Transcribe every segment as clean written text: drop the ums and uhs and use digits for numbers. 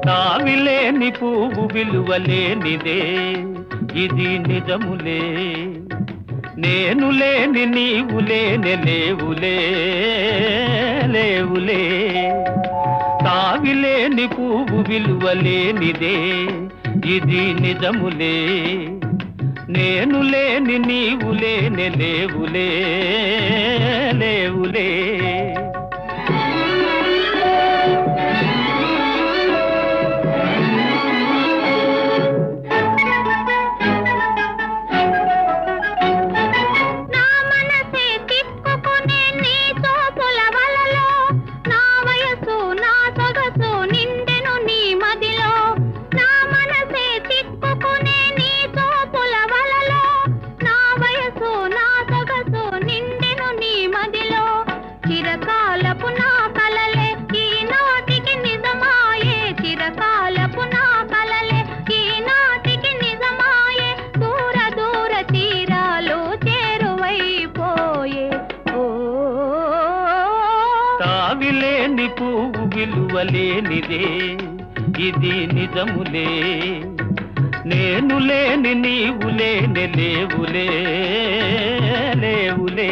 తావిలేని పువ్వు విలువలేనిదే ఇది నిజములే. నేను లేని నీవు లేని లేవులే లేవులే. తావిలేని పువ్వు విలువలేనిదే ఇది నిజములే. నేను లేని నీవు లేని లేవులే లేవులే. తావిలేని పువ్వు విలువలేనిదే ఇది నిజములే. నేను లేని నీవు లేని లేవులే లేవులే.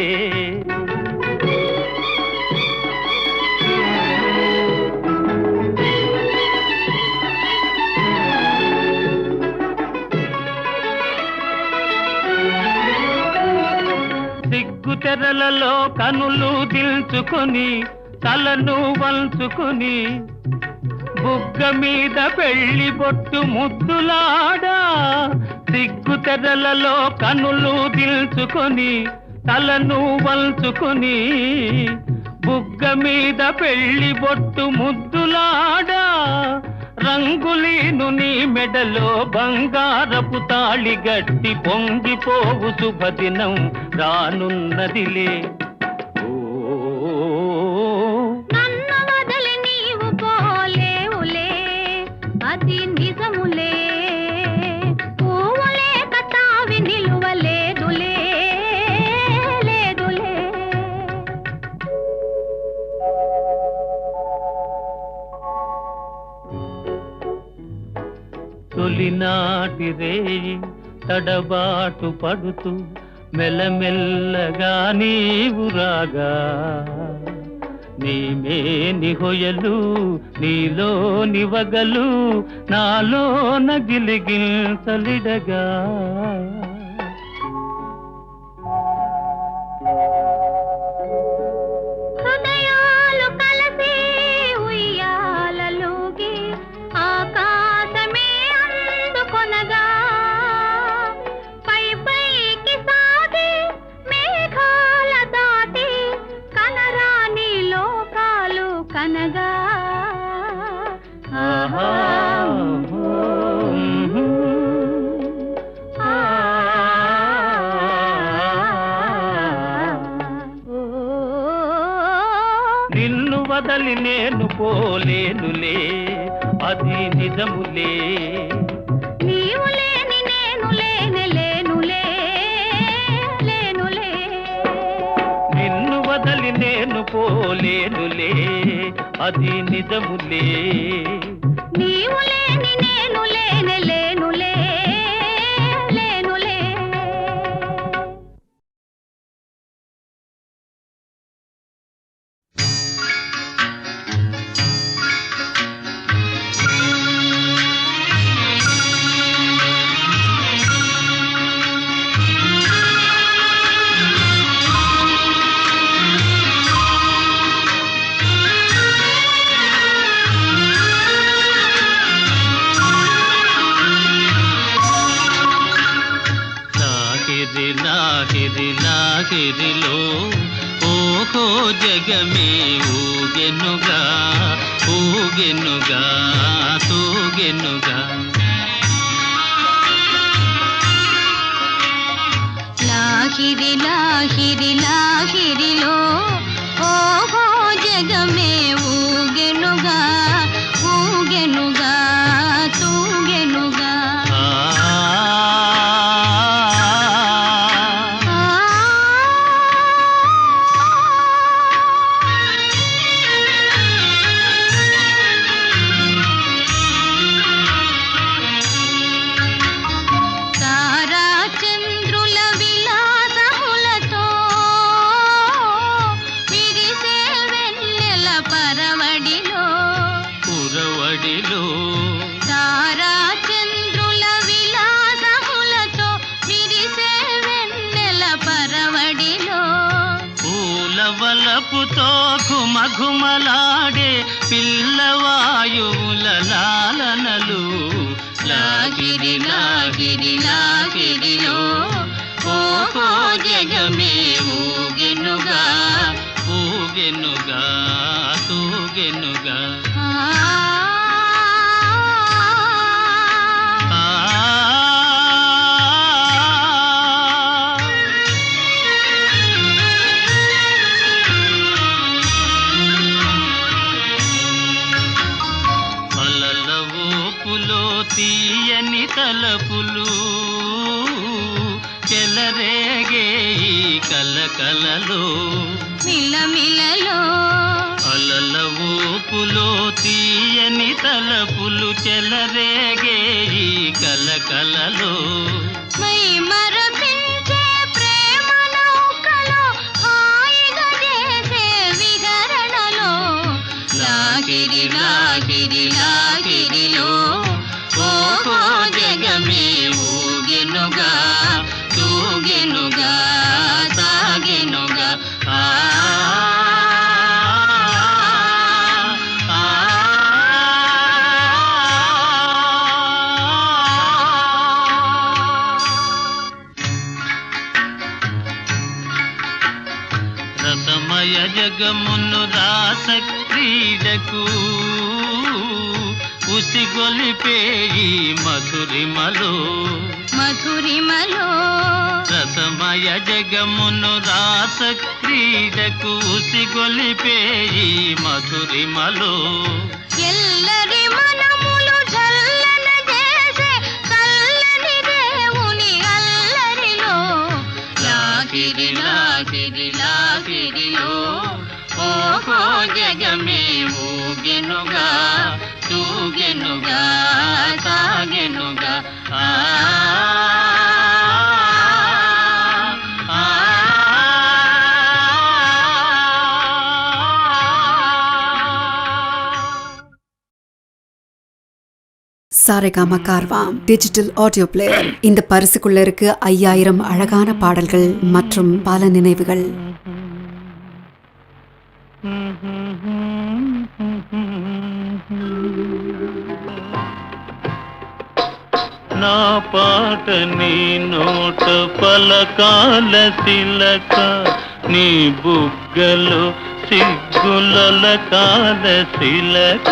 సిగ్గు తెరలలో కనులు దిల్చుకొని తలను వంచుకొని బుగ్గ మీద పెళ్లి బొట్టు ముద్దులాడా. సిగ్గు తెరలలో కనులు దిల్చుకొని తలను వంచుకొని బుగ్గ మీద పెళ్లి బొట్టు ముద్దులాడా. రంగులీను నీ మెడలో బంగారపు తాళి గట్టి పొంగిపోవు శుభదినం రానున్నదిలే. అది నిజములే. పూవులే కతావి నిలువలేదులే లేదులే. తొలినాటి రేయి తడబాటు పడుతూ మెల్లమెల్లగా నీవు రాగా. నీమేని హొయలు నీలో నివగలు నాలో నగిలిగిల్సలిడగా. హృదయాలు కలిసి ఉయ్యాలలోకి ఆకాశమే అందుకొనగా. పై పైకి సాగి మేఘాల దాటి కనరాని లోకాలు కనగా. నిన్ను వదలి నేను పోలేనులే అది నిజములే. నీవు లేని నేను లేని లేనులే లేనులే. నిన్ను వదలి నేను పోలేనులే అది నిజములే. నీవు లేని నేను లేని లేనులే లేనులే. లాహిరి లాహిరిలో ఓహో జగమే ఊగెనుగా ఊగెనుగా తూగెనుగా. లాహిరి లాహిరి లాహిరిలో ఓహో జగమే ఊగెనుగా ఊగెనుగా తూగెనుగా. ఘుమఘుమలాడే పిల్లవాయువుల లాలనలు లాగిరి లాగిరి లాగిరిలో ఓహో జగమే ఊగెనుగా ఊగెనుగా తూగెనుగా తీయని తలపులు చెలరేగే ఈ కలకలలో మిలమిలలో అలల ఊపులో తీయని తలపులు చెలరేగే ఈ కలకలలో మై మరపించే ప్రేమ నౌకలో హాయిగా చేసే విహరణలో లాగిరి లాగిరి లాగిరిలో ఓహో జగమే ఊగెనుగా తూగెనుగా సాగెనుగా రసమయ జగమును రాస క్రీడకు ఉసిగొలిపే ఈ మధురిమలో మధురిమలో రసమయ జగమును రాస క్రీడకు ఉసిగొలిపే ఈ మధురిమలో ఎల్లరి మనములు జల్లన చేసే చల్లని దేవుని అల్లరిలో లాగిరి లాగిరి లాగిరిలో ఓహో జగమే ఊగెనుగా తూగెనుగా సాగెనుగా Saregama Carvaan digital audio player. இந்த பரிசுக்குள்ள இருக்கு 5000 அழகான பாடல்கள் மற்றும் பல நினைவுகள். నా పాట నీ నోట పలకాల తిలక నీ బుగ్గలు సిగ్గుల కాల శిలక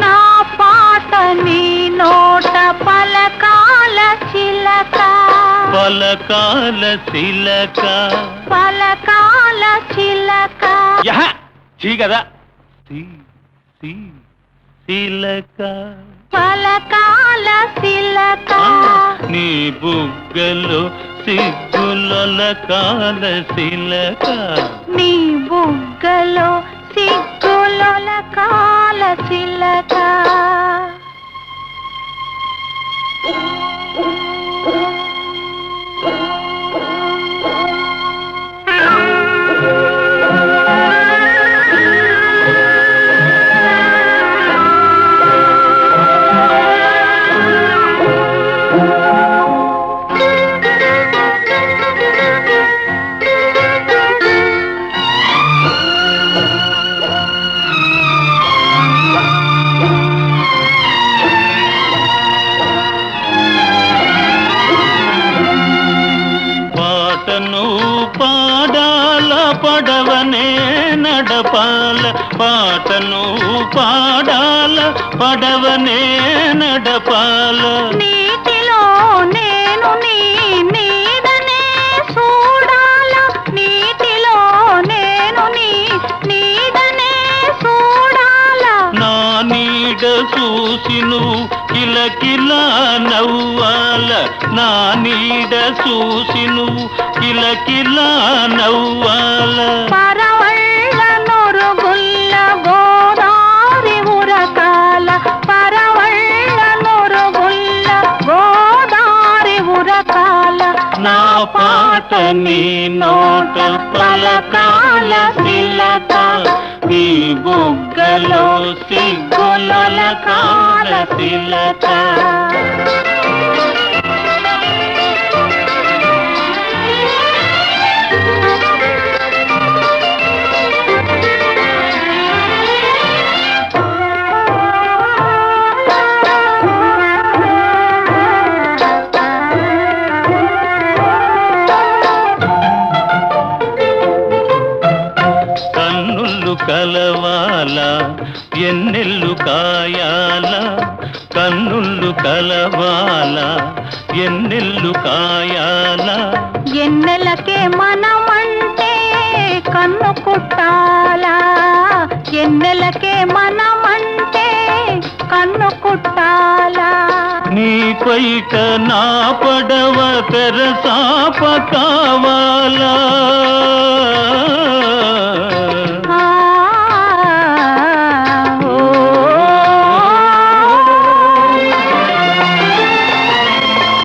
నా పాట నీ నోట పలకాల చిలక పలకాల శిలక పలకాల చిలక కదా శిలక పలకాల శిలక నీ బుగ్గలు సిగ్గుల కాల శిలక నీ బుగ్గలో సిగ్గుల కాల చిలక పడవనే నడపాల పాటను పాడాల పడవనే నడపాల నీటిలో నేను నీ నీడనే చూడాల నీటిలో నేను నీ నీడనే చూడాల నా నీడ చూసి నువ్వు కిలకిలా నవ్వాల నా నీడ చూసి నువ్వు కిలకిలా నవ్వాల పరవళ్ళ నొరుగుల్ల గోదారి ఉరకాల పరవళ్ళ నొరుగుల్ల గోదారి ఉరకాల నా పాట నీ నోట పలకాల శిలక నీ బుగ్గలో సిగ్గుల కాల శిలక ఎన్నెల్లు కాయాల కన్నుళ్ళు కలవాల ఎన్నెల్లు కాయాల ఎన్నెలకే మనమంటే కన్ను కుట్టాలా ఎన్నెలకే మనమంటే కన్ను కుట్టాలా నీ పైట నా పడవ తెరసాప కావాలా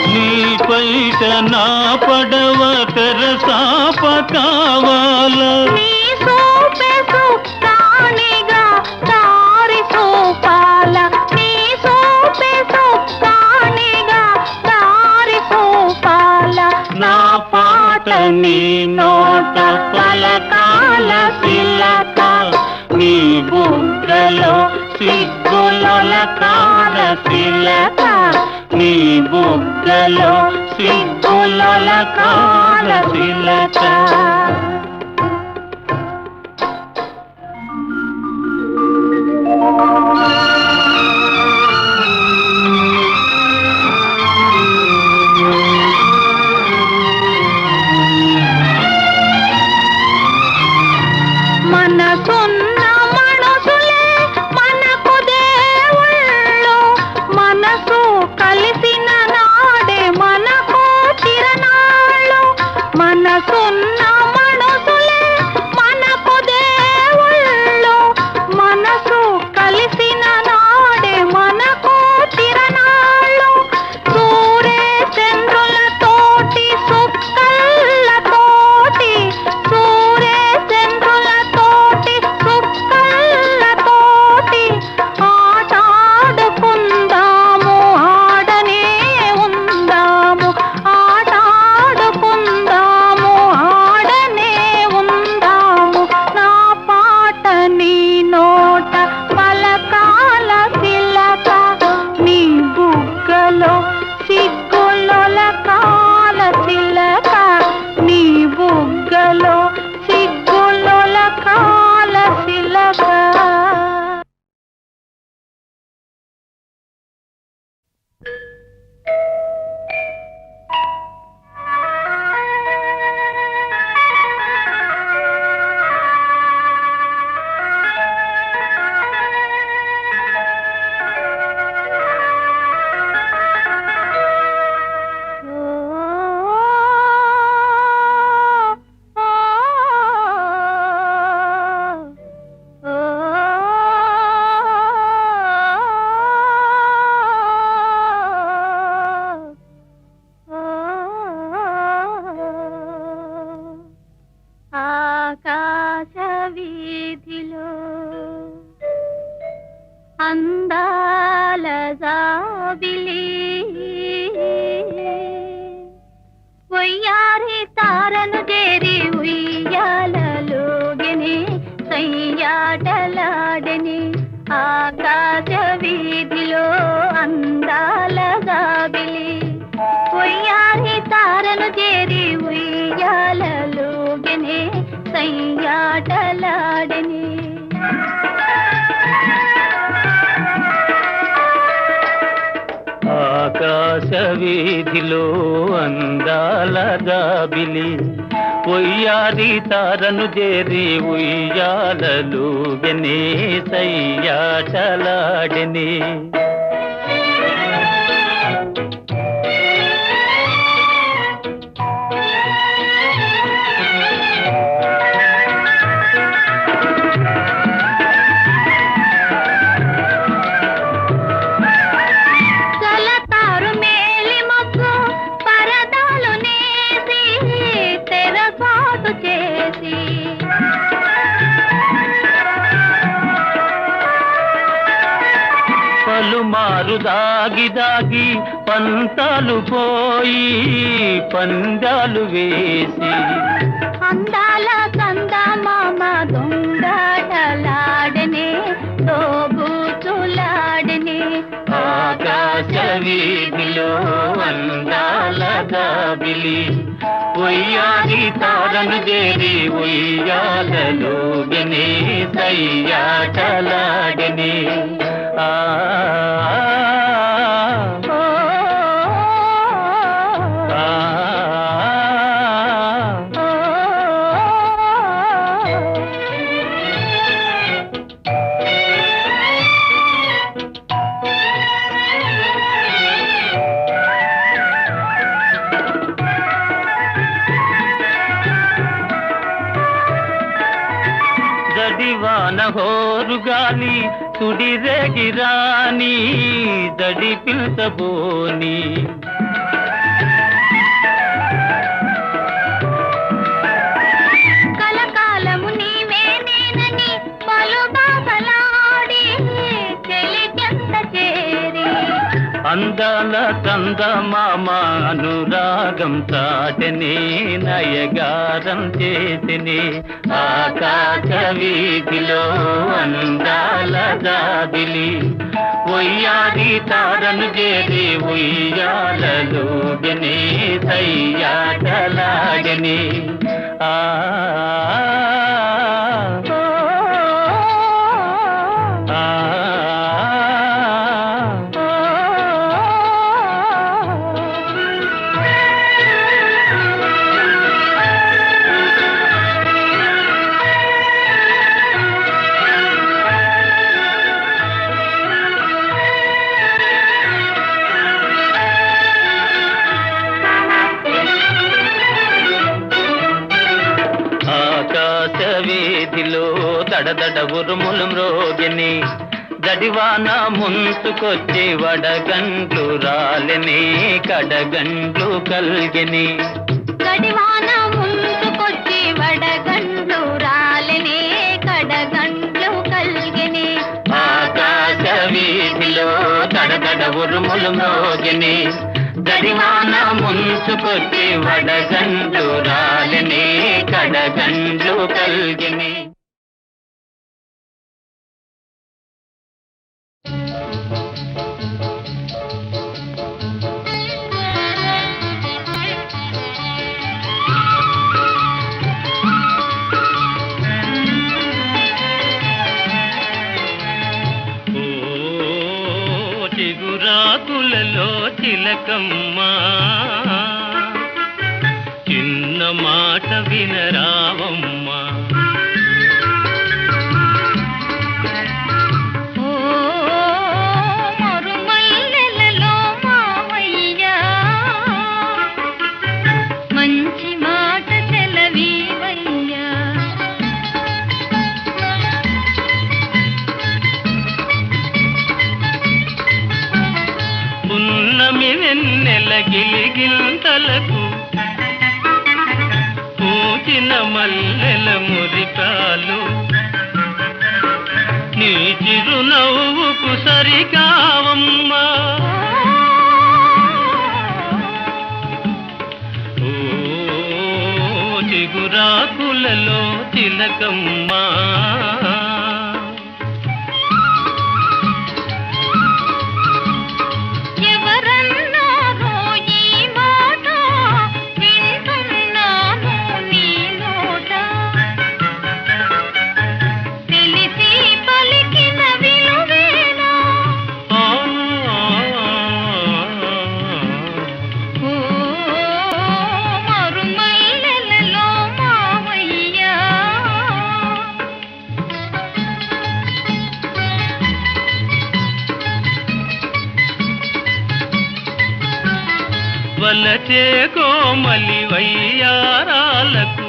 నీ పైట నా పడవ తెరసాప కావాలా నీ నోట పలకాల శిలక నీ బుగ్గలో సిగ్గులొలకాల శిలక నీ బుగ్గలో సిగ్గులొలకాల శిలక మనసున్న మనసులే మనకు దేవుళ్ళు మనసు కలిసిన నాడే మనకు తిరణాళ్ళు మనసున్న మనసులే మనకు దేవుళ్ళు మనసు కలిసిన నాడే మనకు తిరణాళ్ళు సూరే చంద్రులతోటి సుక్కలతోటి సూరే చంద్రులతోటి సుక్కలతోటి ఆటాడుకుందాము ఆడనే ఉందాము ఆటాడుకుందాము ఆడనే ఉందాము నా పాట నీ నోట పలకాల శిలక నీ బుగ్గలో సిగ్గులొలకాల శిలక నీ బుగ్గలో సిగ్గులొలకాల శిలక ఆకాశ వీధిలో అందాల జాబిలి ఒయ్యారి తారను చేరి ఉయ్యాలలోగని సయ్యాటలాడని ఆకాశ వీధిలో అందాల జాబిలి ఒయ్యారి తారను చేరి ఉయ్యాలలోగని సయ్యాటలాడని ఆకాశ వీధిలో అందాల జాబిలి ఒయ్యారి తారను చేరి ఉయ్యాలలుగని సయ్యాటలాడని పలుమారు దాగి దాగి పంతాలు పోయి పందాలు వేసి అందాల కందమామ దొంగటలాడనే దోబూచులాడనే ఆకాశ వీధిలో అందాల జాబిలి ఉయ్యాలి తారను చేరి ఉయ్యాలలోగనే సయ్యాటలాడనే ఆ జడివాన హోరుగాలి సుడిరేగిరాని దడి పిల్చబోని కలకాలము నీవే నేనని పలు బాసలాడి చెలికెంత చేరి అందాల చందమామ అనురాగం చాటనే నయగారం చేసినే ఆకాశ వీధిలో అందాల జాబిలి ఉయ్యాలి తారను చేరి ఉయ్యాలలోగనే సయ్యాటలాగనే ఆ ఆకాశ వీధిలో దడదడ ఉరుములు మ్రోగిని జడివాన ముంచుకొచ్చి వడగండ్లు రాలిని కడగండ్లు కల్గిని గడివాన ముందుకొచ్చి వడగండ్లు రాలిని కడగండ్లు కల్గిని ఆకాశ వీధిలో దడదడ ఉరుములు మ్రోగిని జడివాన ముంచుకొచ్చి వడగండ్లు రాలిని కడగండ్లు కల్గిని చిగురాకులలో చిలకమ్మ చిన్న మాట వినరావమ్మ ఓ మరుమల్లెలలో మావయ్య మంచి మాట సెలవీవయ్యా పున్నమి వెన్నెల గిలిగింతలకు పూచిన మల్లెల మురికాలు నీ చిరునవ్వుకు సరికావమ్మా ఓ చిగురాకులలో తిలకమ్మా ఎవరన్నారో ఈ మాట వింటున్నాను నీ నోట తెలిసి పలికిన విలువేనా ఓ మరుమల్లెలలో మావయ్యా వలచే కోమలి వయ్యారాలకు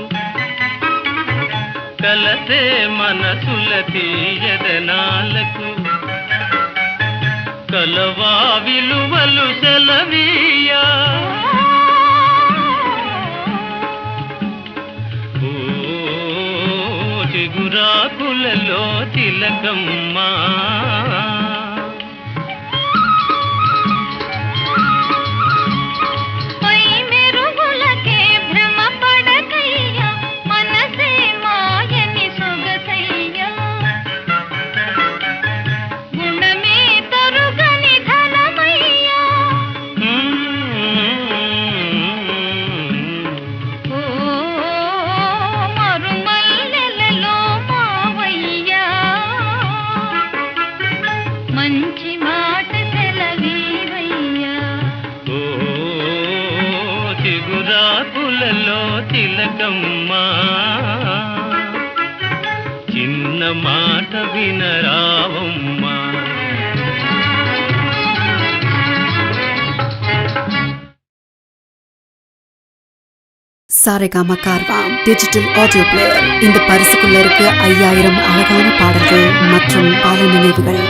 కలసే మనసుల తీయదనాలకు కలవా విలువలు సెలవీయా ఓ చిగురాకులలో తిలకమ్మా పై మెరుగులకే భ్రమ పడకయ్యా మనసే మాయని సొగసయ్యా గుణమే తరుగని ధనమయ్యా ఓ మంచి మాట సెలవీవయ్యా. ఓ చిగురాకులలో తిలకమ్మా, చిన్న మాట వినరావమ్మా. Saregama Carvaan digital audio player. இந்த பரிசுக்குள்ள இருக்கு 5000 அழகான பாடல்கள் மற்றும் பல நினைவுகள்.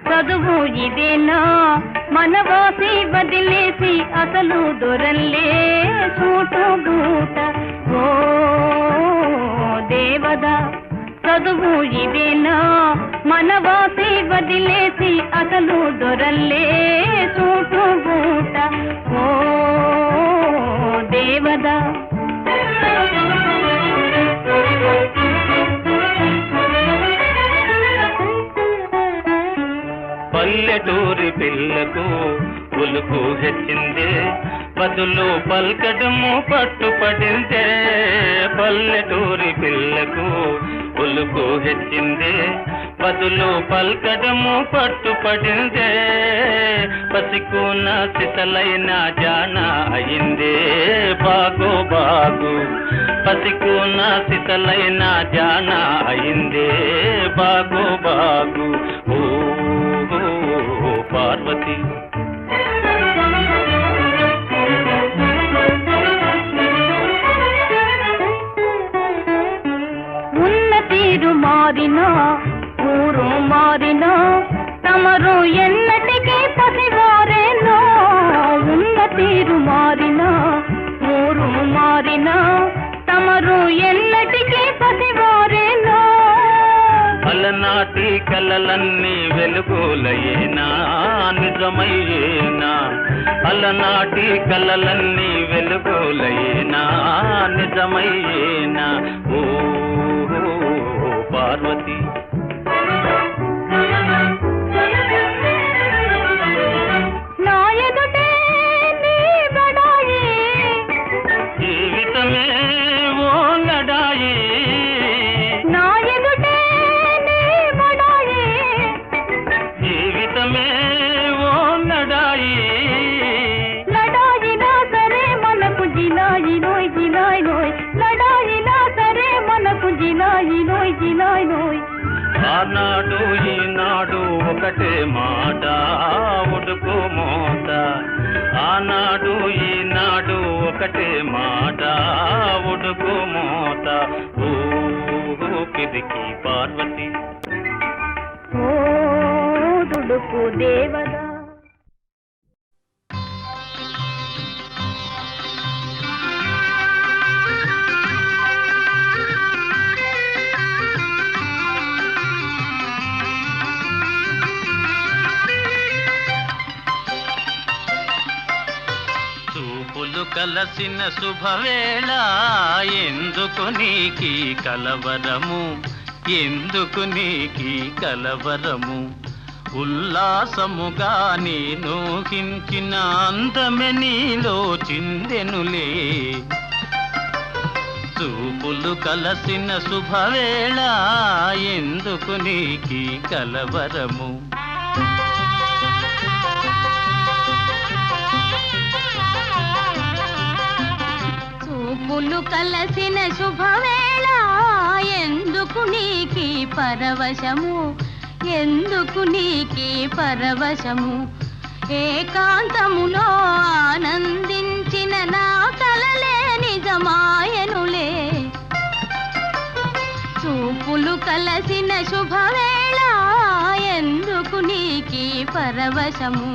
చదువు ఇదేనా మనవాసి వదిలేసి అసలు దొరల్లే సూటు బూట. ఓ దేవదా చదువు ఇదేనా మనవాసి వదిలేసి అసలు దొరల్లే సూటు బూట ఓ దేవదా పల్లెటూరి పిల్లకు ఉలుకు హెచ్చిందే బదులు పల్కడము పట్టుపడిందే పల్లెటూరి పిల్లకు ఉలుకు హెచ్చిందే బదులు పల్కడము పట్టుపడిందే పసికున్న సిసలైన జాన అయిందే బాగు బాగు పసికున్న సిసలైన జాన అయిందే బాగు బాగు ఓ పార్వతి ఉన్న తీరు మారినా ఊరు మారినా తమరు ఎన్నటికీ పసివారేనో ఉన్న తీరు మారినా ఊరు మారినా తమరు ఎన్నటికీ పసివారేనో అలనాటి కలలన్నీ వెలుగులయేనా నిజమయ్యేనా అలనాటి కలలన్నీ వెలుగులయేనా నిజమయ్యేనా ఓ పార్వతి నా ఎదుటే నీ బడాయి జీవితమే ఓ లడాయి నా ఎదుటే నీ బడాయి జీవితమే ఓ లడాయి లడాయినా సరే మనకు జిలాయి నోయ్ జిలాయి నోయ్ లడాయినా సరే మనకు జిలాయి నోయ్ జిలాయి నోయ్ ఆనాడు ఈనాడు ఒకటే మాట ఉడుకు మోత ఆనాడు ఈనాడు ఒకటే మాట ఉడుకు మోత ఓ పిరికి పార్వతి ఓ దుడుకు దేవదా చూపులు కలసిన శుభవేళ ఎందుకు నీకి కలవరము ఎందుకు నీకి కలవరము ఉల్లాసముగా నేను హించిన అందమె నీలో చిందెనులే చూపులు కలసిన శుభవేళ ఎందుకు నీకి కలవరము చూపులు కలసిన శుభవేళ ఎందుకు నీకి పరవశము ఎందుకు నీకి పరవశము ఏకాంతములో ఆనందించిన నా కలలే నిజమాయనులే చూపులు కలసిన శుభవేళ ఎందుకు నీకి పరవశము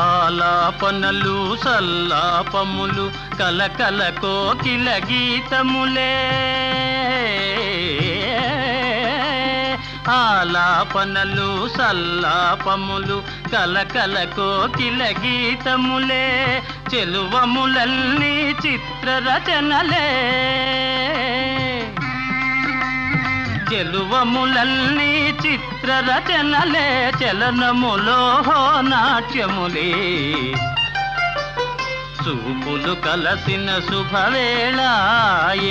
ఆలాపనలు సల్లాపములు కలకల కోకిల గీతములే ఆలాపనలు సల్లాపములు కలకల కోకిల గీతములే చెలువములన్నీ చిత్రరచనలే చెలువములన్నీ చిత్రరచనలే చలనములో నాట్యములే చూపులు కలసిన శుభవేళ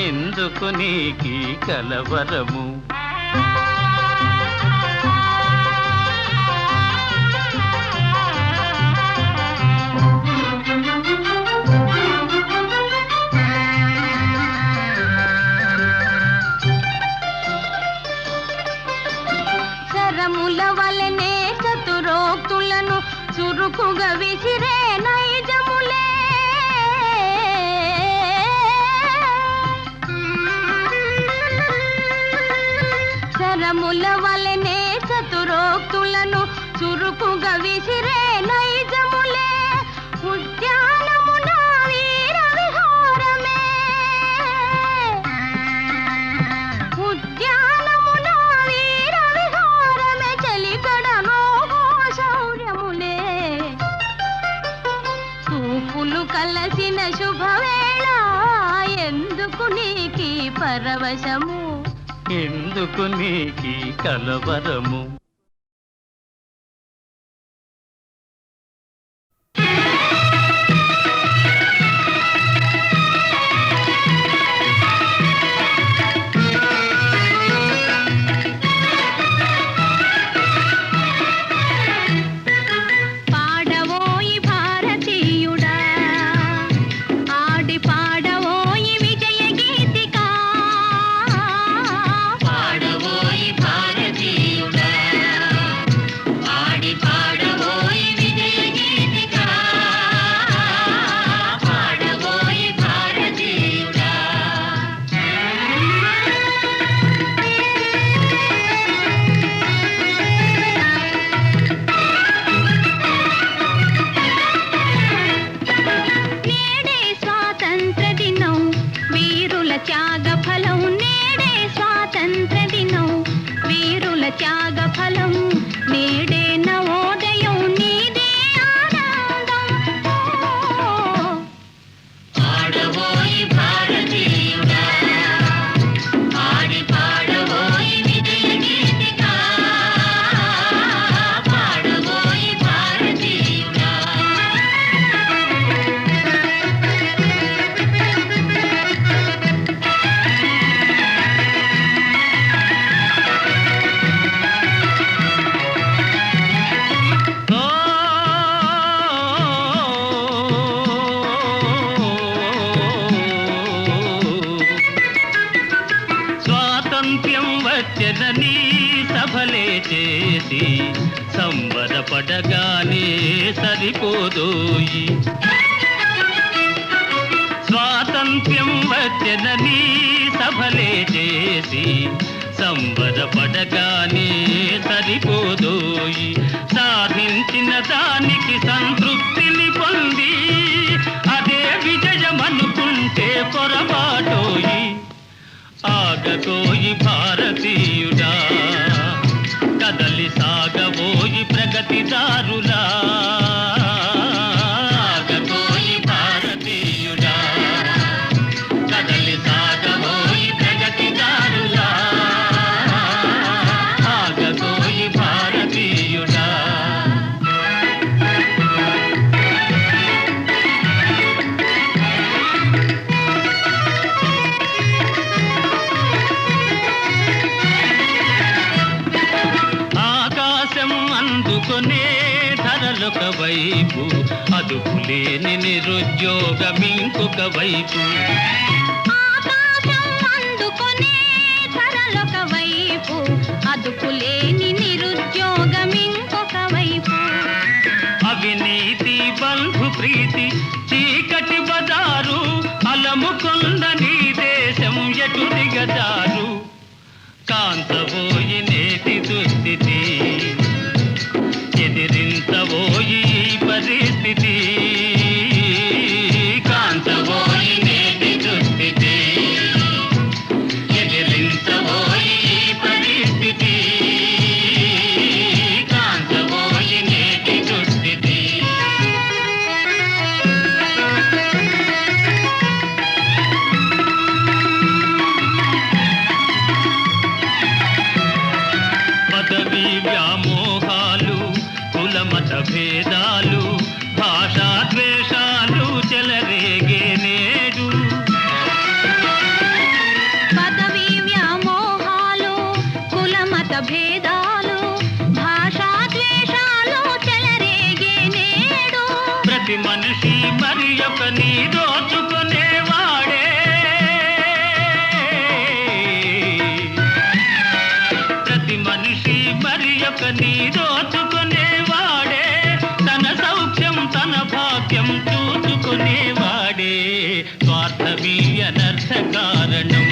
ఎందుకు నీకి కలవరము శరముల వలనే చతురోక్తులను చురుకుగా విసిరే నైజములే శరముల వలనే చతురోక్తులను శుభవేళ ఎందుకు నీకి పరవశము ఎందుకు నీకీ కలవరము పాడవోయి భారతీయుడా ఆడి పాడవోయి విజయ గీతిక పాడవోయి భారతీయుడా ఆడి పాడవోయి విజయ గీతిక పాడవోయి భారతీయుడా నేడే స్వాతంత్ర దినం వీరుల త్యాగ ఫలం నేడే స్వాతంత్ర దినం వీరుల త్యాగ ఫలం నేడే నవోదయం నీదే ఆనందం పాడవోయి భారతీయుడా ఆడి పాడవోయి విజయ గీతిక పాడవోయి భారతీయుడా ఓ స్వాతంత్ర్యం వచ్చెనని సభలే చేసి సంబరపడగానే సరిపోదోయి స్వాతంత్ర్యం వచ్చెనని సభలే చేసి సంబరపడగానే సరిపోదోయి సాధించిన దానికి సంతృప్తిని పొంది అదే విజయమనుకుంటే పొరపాటోయి ఆగకోయి భారతీయుడా కదలి సాగబోయి ప్రగతిదారులా ఆగకోయి భారతీయుడా కదలి సాగబోయి ప్రగతిదారులా ఆగకోయి భారతీయుడా ఆకాశం అందుకొనే ధరలొక వైపు అదుపులేని నిరుద్యోగం ఇంకొక వైపు ఆకాశం అందుకొనే ధరలొక వైపు అదుపులేని నిరుద్యోగం ఇంకొక వైపు అవినీతి బంధు ప్రీతి చీకటి బజారు అలముకొంద నీ దేశం ఎటు దిగజారు కాంతబోయి నేటి దుస్థితి ఎదిరించబోయి ఈ పరిస్థితి కాంతబోయి నేటి దుస్థితి ఎదిరించబోయి ఈ పరిస్థితి కాంతబోయి నేటి దుస్థితి పదవి వ్యామోహాలు కులమత భేదాలు భాషా ద్వేషాలు చెలరేగే నేడు పదవి వ్యామోహాలు కులమత భేదాలు భాషా ద్వేషాలు చెలరేగే నేడు ప్రతి మనిషి మరి ఒక నీ దోచుకునేవాడే ప్రతి మనిషి మరి ఒక నీ దోచుకునేవాడే తన సౌఖ్యం తన భాగ్యం చూసుకునేవాడే స్వార్థమీ అనర్థ కారణం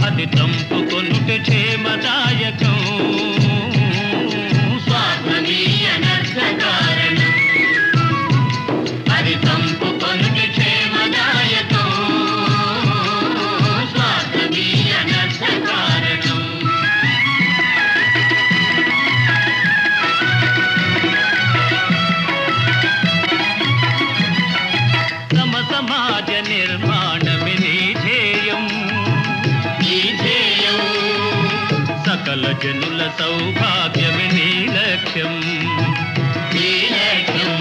అది తంపుకొనుట క్షేమదాయకం స్వార్థమీ అనర్థ కారణం అది తంపుకొనుట క్షేమదాయకం స్వార్థమీ అనర్థ కారణం జనుల సౌభాగ్యమే నీ లక్ష్యం నీ లక్ష్యం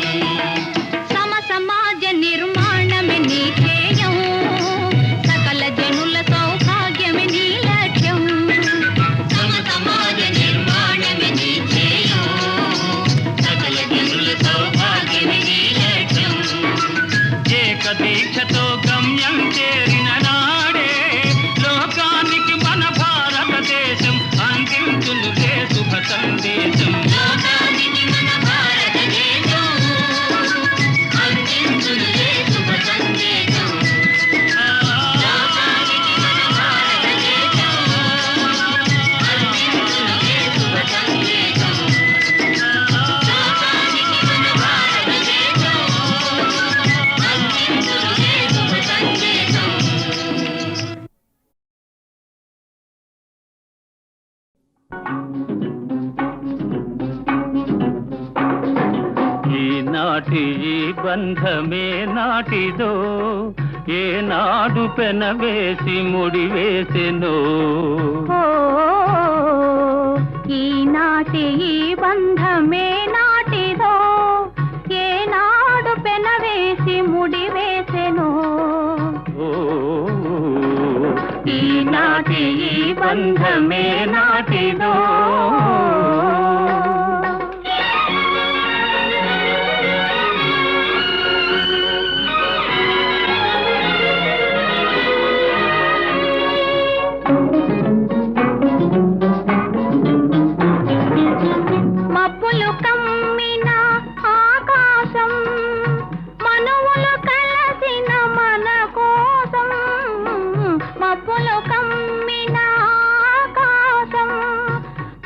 సమ సమాజ నిర్మాణమే నీ ధ్యేయం సకల జనుల సౌభాగ్యమే నీ లక్ష్యం సమ సమాజ నిర్మాణమే నీ ధ్యేయం సకల జనుల సౌభాగ్యమే నీ లక్ష్యం ఏక దీక్షతో గమ్యం చేరిన నాడే లోకానికి మన భారతదేశం అందించునులే శుభ సందేశం లోకానికి మన భారతదేశం అందించునులే శుభ సందేశం లోకానికి మన భారతదేశం అందించునులే శుభ సందేశం లోకానికి మన భారతదేశం అందించునులే శుభ సందేశం ఈనాటి ఈ బంధమే నాటిదో ఏనాడు పెనవేసి ముడివేసెనో ఓ ఈనాటి ఈ బంధమే నాటిదో ఏనాడు పెనవేసి ముడివేసెనో ఓ ఈనాటి ఈ బంధమే నాటిదో మబ్బులు కమ్మిన ఆకాశం మనువులు కలసిన మన కోసం మబ్బులు కమ్మిన ఆకాశం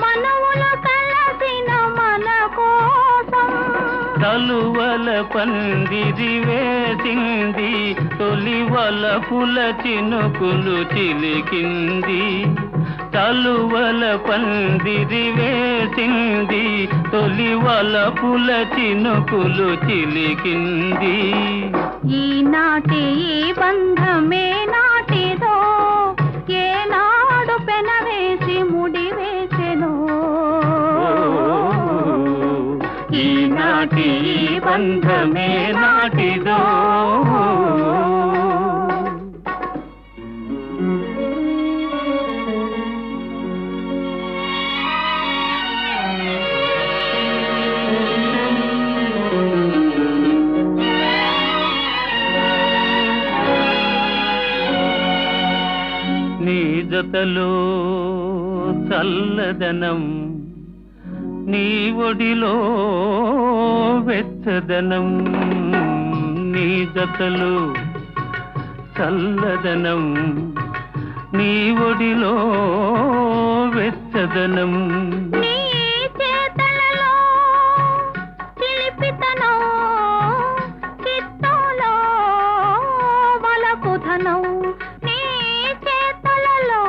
మనువులు కలసిన మన కోసం తలువల పందిరి వేసింది తొలివల పుల చినుకులు చిలికింది తలువల పందిరి వేసింది తొలివల పుల చినుకులు చిలికింది ఈనాటి ఈ బంధమే నాటిదో ఏనాడు పెనవేసి ముడివేసెనో ఈనాటి ఈ బంధమే నాటిదో నీ జతలో చల్లదనం నీ ఒడిలో వెచ్చదనం నీ జతలో చల్లదనం నీ ఒడిలో వెచ్చదనం నీ చేతలలో చిలిపితనం చిత్తోలో వలపుధనం నీ చేతలలో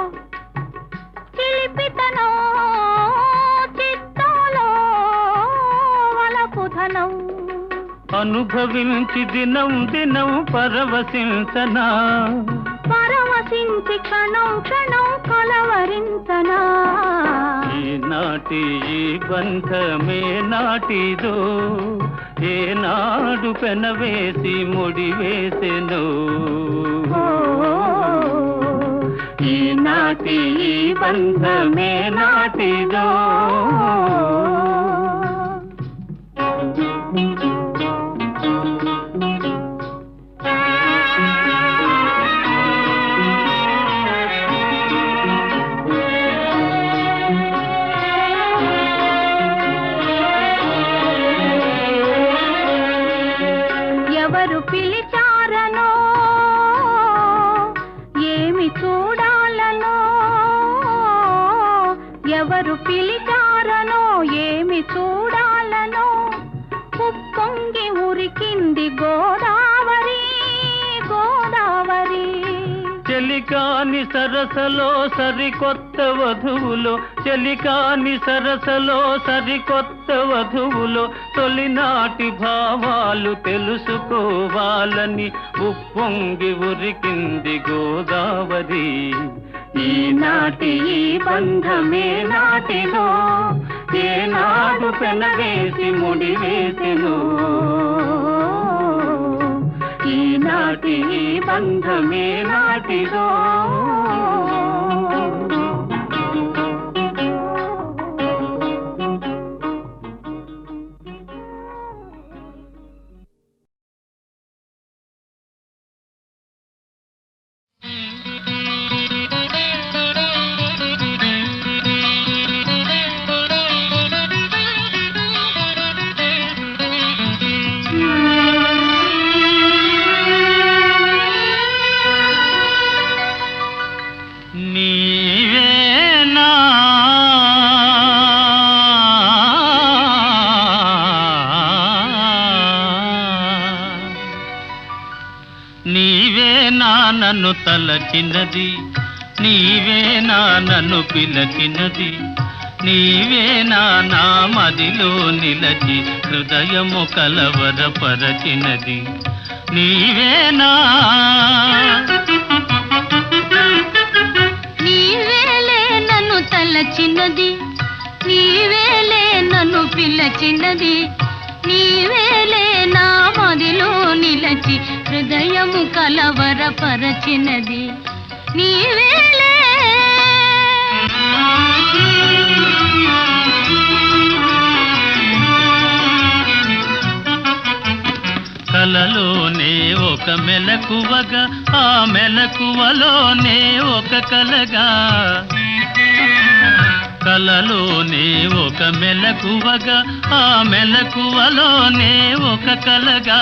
చిలిపితనం చిత్తోలో వలపుధనం అనుభవించి దినం దినం పరవశించనా పరవశించి క్షణం క్షణం కలవరించనా ఈనాటి ఈ బంధమే నాటిదో ఏనాడు పెనవేసి ముడివేసెనో ఈనాటి ఈ బంధమే నాటిదో ఎవరు పిలిచారనో ఏమి చూడాలనో ఎవరు పిలిచారనో ఏమి చూడాలనో ఉప్పొంగి ఉరికింది గోదావరి గోదావరి చెలికాని సరసలో సరికొత్త వధువులో చెలికాని సరసలో సరికొత్త వధువులో తొలినాటి భావాలు తెలుసుకోవాలని ఉప్పొంగి ఉరికింది గోదావరి ఈనాటి ఈ బంధమే నాటిలో ఏనాడు పెనవేసి ముడివేసెను ఈనాటి ఈ బంధమే నాటిలో నన్ను తలచినది నీవే నన్ను పిలచినది నీవే నా మదిలో నిలచి హృదయము కలవరపరచినది నీవేనా నీవేలే నన్ను తలచినది నీవేలే నన్ను పిలచినది నీవేలే నా మదిలో నిలచి హృదయము కలవరపరచినది నీవేలే కలలోనే ఒక మెలకువగా ఆ మెలకువలోనే ఒక కలగా కలలోనే ఒక మెలకువగా ఆ మెలకువలోనే ఒక కలగా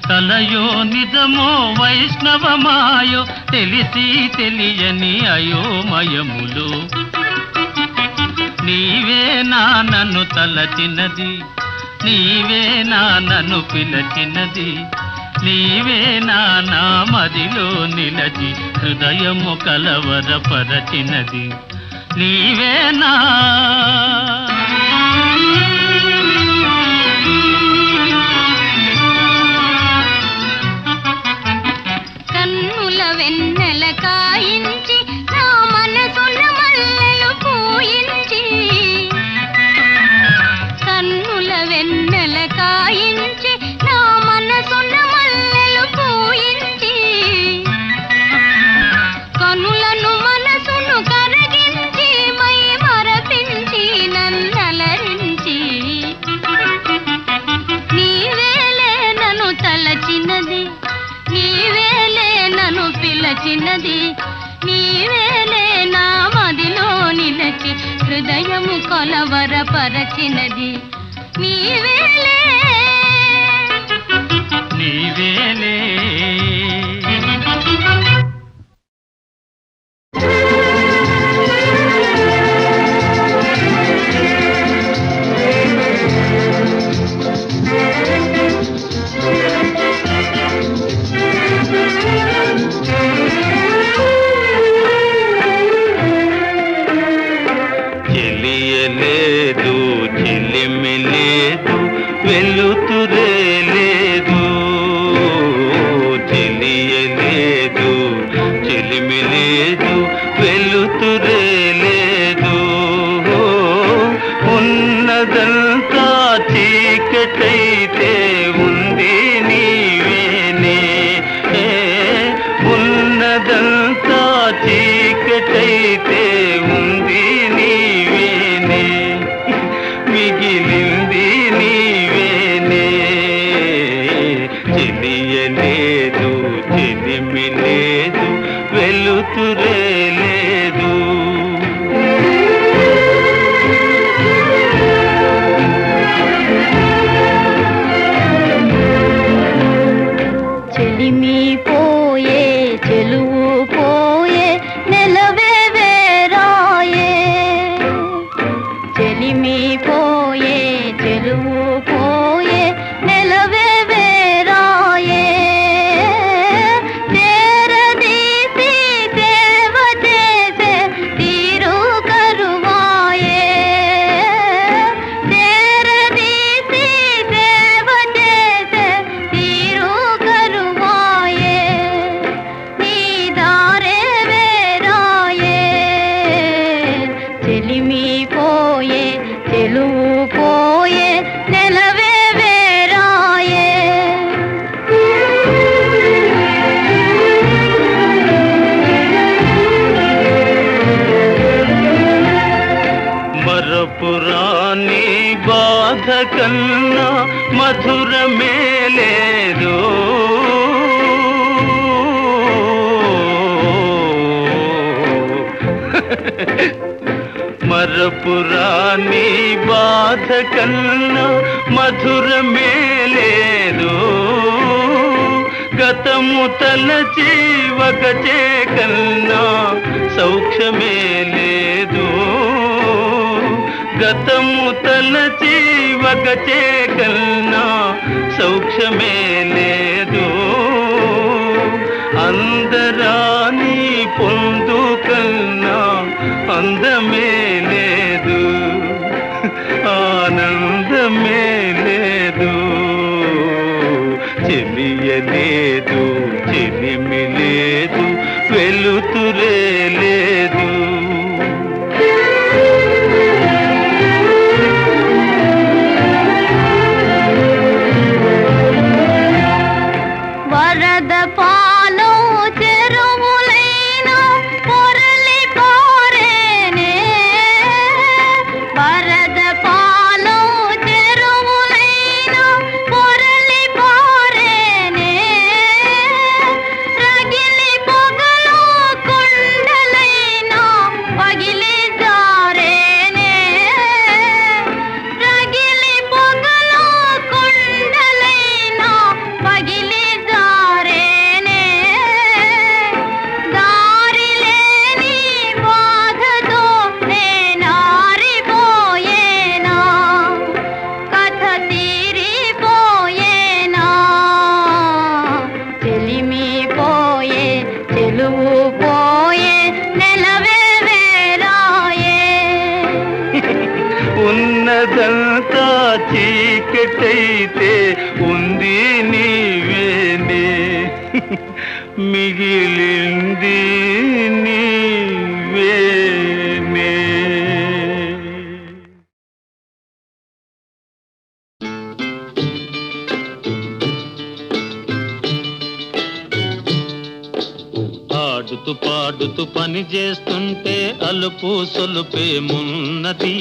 కలయో నిజమో వైష్ణవమాయో తెలిసి తెలియని అయోమయములు నీవే నన్ను తలచినది నీవే నన్ను పిలచినది నీవే నా మదిలో నిలచి హృదయము కలవరపరచినది నీవేనా కన్నుల వెన్నెల కాయించి నా మనసున మల్లెలు పూయించి కన్నుల వెన్నెల కాయించి నా మనసున మల్లెలు పూయించి కనులను మనసును కరగించి మై మరపించి నన్నలరించి నీవేలే నన్ను తలచినది నీవేలే నన్ను పిలచినది నీవేలే నా మదిలో నిలచి హృదయము కొలవరపరచినది నీవేలే నీవేలే చెలియలేదు చెలిమి లేదు వెలుతురే లేదు చెలియలేదు చెలిమి లేదు వెలుతురే లేదు ఉన్నదంతా చీకటైతే ఉంది నీవేనే ఉన్నదంతా చీకటైతే ఉంది నీవేనే మిగిలింది నీవేనే చెలియలేదు చెలిమి లేదు వెలుతురే లేదు చెలిమి పోయే చెలువు పోయే నెలవే వేరాయే చెలిమి పోయే చెలువు పోయే నెలవే వేరాయే తేరదీసి దేవ చేసే తీరు కరువాయే తేరదీసి దేవ చేసే తీరు కరువాయే నీ దారే వేరాయే బాధ కన్నా మధురమే లేదు. మరపురాని బాధ కన్నా మధురమే లేదు. గతము తలచి వగచే కన్నా సౌఖ్యమే లేదు. గతము తలచి వగచే కన్నా సౌఖ్యమే లేదు. అందరాని పొందు కన్నా అందమే లేదు. ఆనందమే లేదు. చెలియలేదు, చెలిమి లేదు, వెలుతురే లేదు. వరద పాలో చెరువులైనా పొరలి పారేనే. వరద పాలో చెరువులైనా పొరలి పారేనే. రగిలి పొగలు కుండలైనా పగిలి జారేనే. రగిలి పొగలు కుండలైనా పగిలి జారేనే. దారి లేని బాధతో నేనారిపోయేనా. కథ తీరిపోయేనా. చెలిమి పోయే, చెలువు పోయే, నెలవే వేరాయే. ఉన్నదంతా చీకటైతే ఉంది నీవేనే. మిగిలింది నీవేనే. ఆడుతూ పాడుతూ పని చేస్తుంటే అలుపు సొలుపేమున్నది.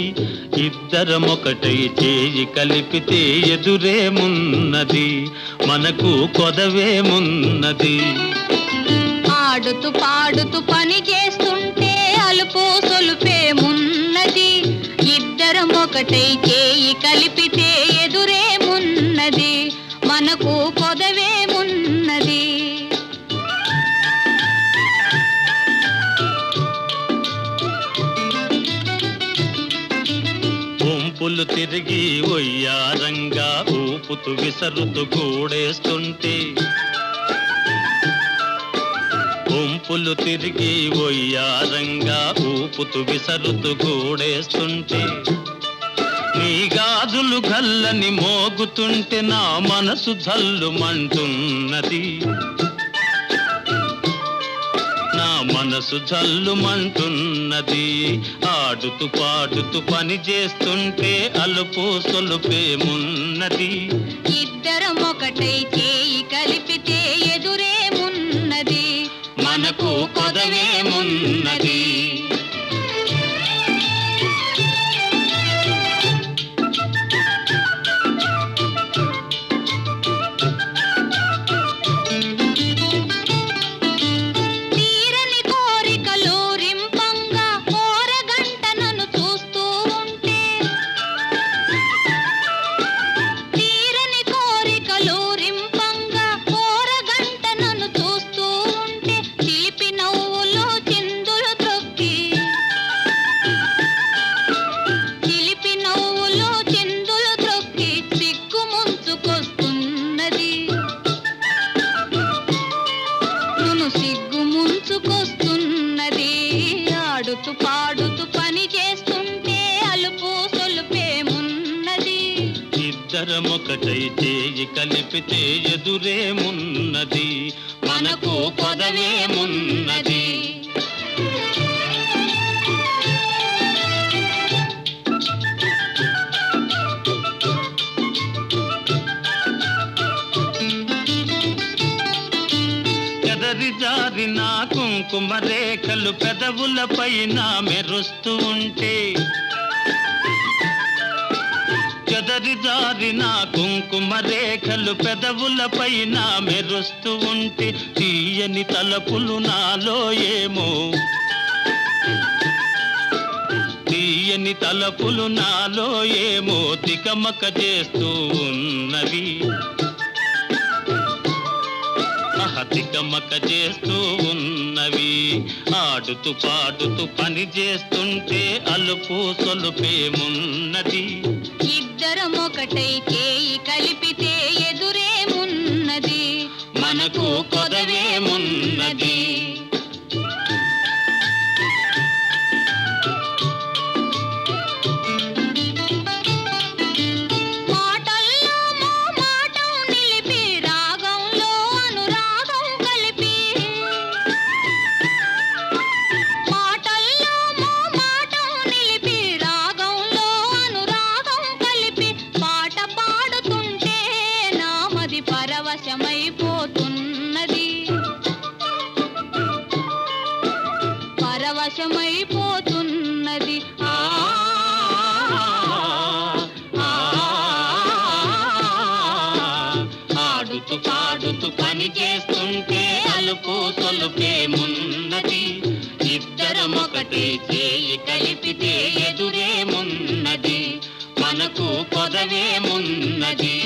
ఇద్దరమొకటై చేయి కలిపితే ఎదురేమున్నది. మనకు కొదవేమున్నది. ఆడుతూ పాడుతూ పని చేస్తుంటే అలుపు సొలుపేమున్నది. ఇద్దరం ఒకటై చేయి కలిపితే ఎదురేమున్నది. మనకు కొదవేమున్నది. ఒంపులు తిరిగి ఒయ్యారంగా ఊపుతూ విసరుతూ గూడేస్తుంటే. ఒంపులు తిరిగి ఒయ్యారంగా ఊపుతూ విసరుతూ గూడేస్తుంటే. నీ గాజులు గల్లని మోగుతుంటే నా మనసు జల్లుమంటున్నది. నా మనసు జల్లుమంటున్నది. ఆడుతూ పాడుతూ పని చేస్తుంటే అలుపు సొలుపేమున్నది. ఇద్దరం ఒకటై చేయి కలిపితే ఎదురేమున్నది. మనకు కొదవేమున్నది. తీరని కోరికలు రింపంగా ఓరగంట నన్ను చూస్తూ ఉంటే. తీరని కోరికలు రింపంగా ఓరగంట నన్ను చూస్తూ ఉంటే. చిలిపి నవ్వులు చిందులు త్రొక్కి. చిలిపి నవ్వులు చిందులు త్రొక్కి సిగ్గు ముంచుకొస్తున్నది. నును సిగ్గు ముంచుకొస్తున్నది. ఆడుతూ పాడుతూ పని చేస్తుంటే అలుపు సొలుపేమున్నది. ఇద్దరమొకటై చేయి కలిపితే ఎదురేమున్నది. మనకు కొదవేమున్నది. ఎదరి జారిన కుంకుమ రేఖలు పెదవులపైన మెరుస్తూ ఉంటే. చెదరి జారిన కుంకుమ రేఖలు పెదవులపైన మెరుస్తూ ఉంటే తీయని తలపులు నాలో ఏమో తీయని తలపులు నాలో ఏమో తికమక చేస్తూ ఉన్నవి తికమక చేస్తూ ఉన్నవి ఆడుతూ పాడుతూ పని చేస్తుంటే అలుపు సొలుపేమున్నది ఇద్దరం ఒకటై చేయి కలిపితే ఎదురేమున్నది మనకు కొదవేమున్నది పరవశమైపోతున్నది ఆడుతూ పాడుతూ పని చేస్తుంటే అలుపు సొలుపేమున్నది ఇద్దరం ఒకటే చేయి కలిపితే ఎదురేమున్నది మనకు కొదవేమున్నది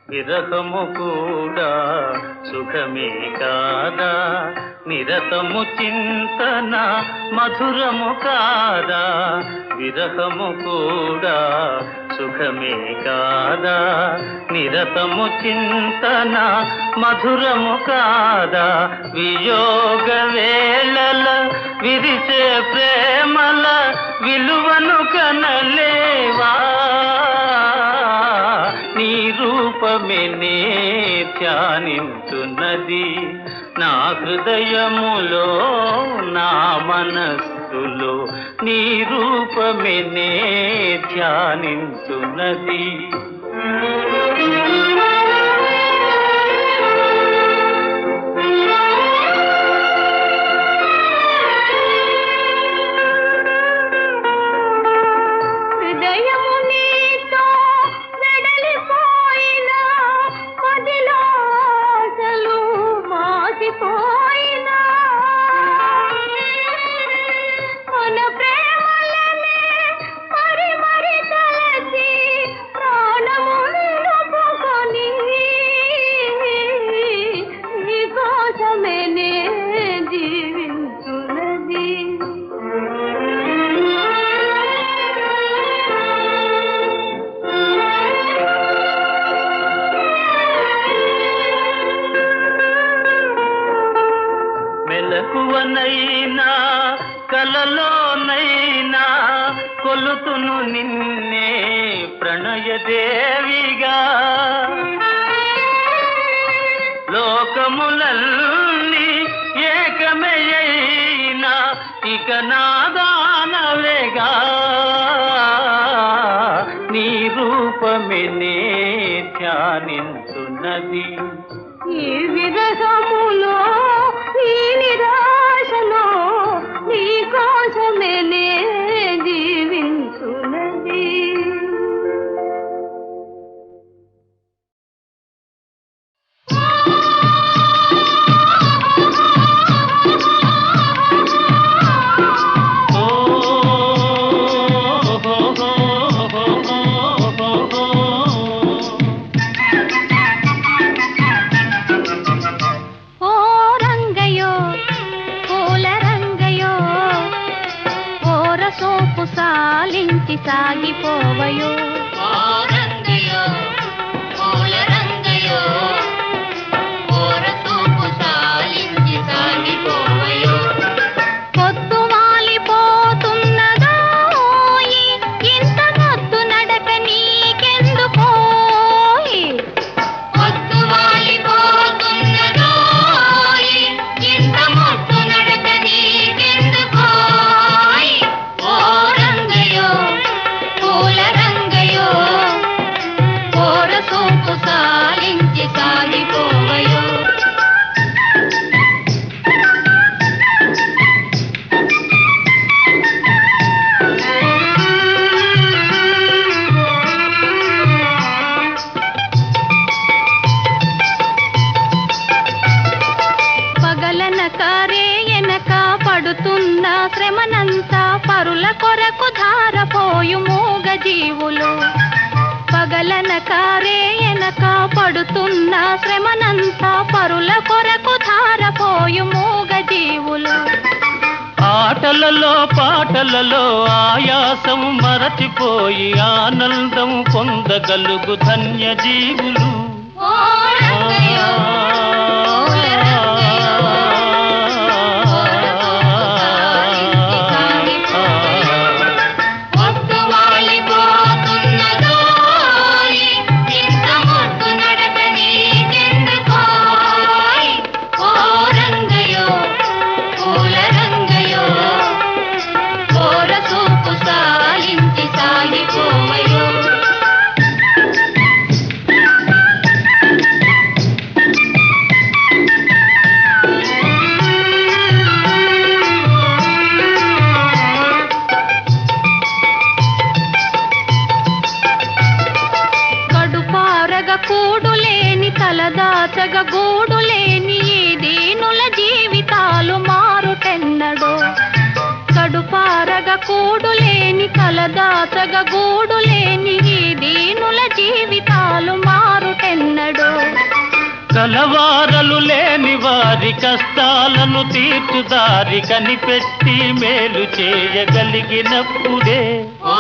విరహము కూడా సుఖమే కాదా నిరతము చింతన మధురము కాదా విరహము కూడా సుఖమే కాదా నిరతము చింతన మధురము కాదా వియోగ వేళల విరిసే ప్రేమల విలువను కనలేవా నీ రూపమే నే ధ్యానించున్నది నా హృదయములో నా మనస్సులో నీ రూపమే నే ధ్యానించున్నది మెలకువనైనా కలలోనైనా కొలుతును నిన్నే ప్రణయదేవిగా లోకములన్నీ ఏకమయ్యినా ఇక నాదానవేగా నీ రూపమే నే ధ్యానించున్నది ఈ విరహములో ఈ నిరాశలో నీ కోసమే నే జీవించు సాలించి సాగిపోవయో పొద్దు వాలిపోతున్నదోయి ఇంత మొద్దు నడక నీకెందుకోయి పొద్దు వాలిపోతున్నదోయి ఇంత మొద్దు నడక నీకెందుకోయి ఓ రంగయో పూల రంగయో ఓర సోపు సాలించి సాగిపోవయో పగలనక రేయనక పడుతున్న శ్రమనంతా పరుల కొరకు ధారపోయు మూగ జీవులు పగలనక రేయనక పడుతున్న శ్రమనంతా పరుల కొరకు ధారపోయు మూగ జీవులు ఆటలలో పాటలలో ఆయాసం మరచిపోయి ఆనందం పొందగలుగు ధన్య జీవులు ఓ రంగయో పూల రంగయో ఓర సోపు సాలించి సాగిపోవయో పొద్దు వాలిపోతున్నదోయి ఇంత మొద్దు నడక నీకెందుకోయి ఓ రంగయో పూల రంగయో ఓర సోపు సాలించి సాగిపోవయో కడుపారగ కూడులేని తలదాచగ గూడులేని ఈ దీనుల జీవితాలు మారుటెన్నడో కడుపారగ కూడులేని తలదాచగ గూడులేని ఈ దీనుల జీవితాలు మారుటెన్నడో కలవారలు లేని వారి కష్టాలను తీర్చుదారి కనిపెట్టి మేలు చేయగలిగినప్పుడే ఓ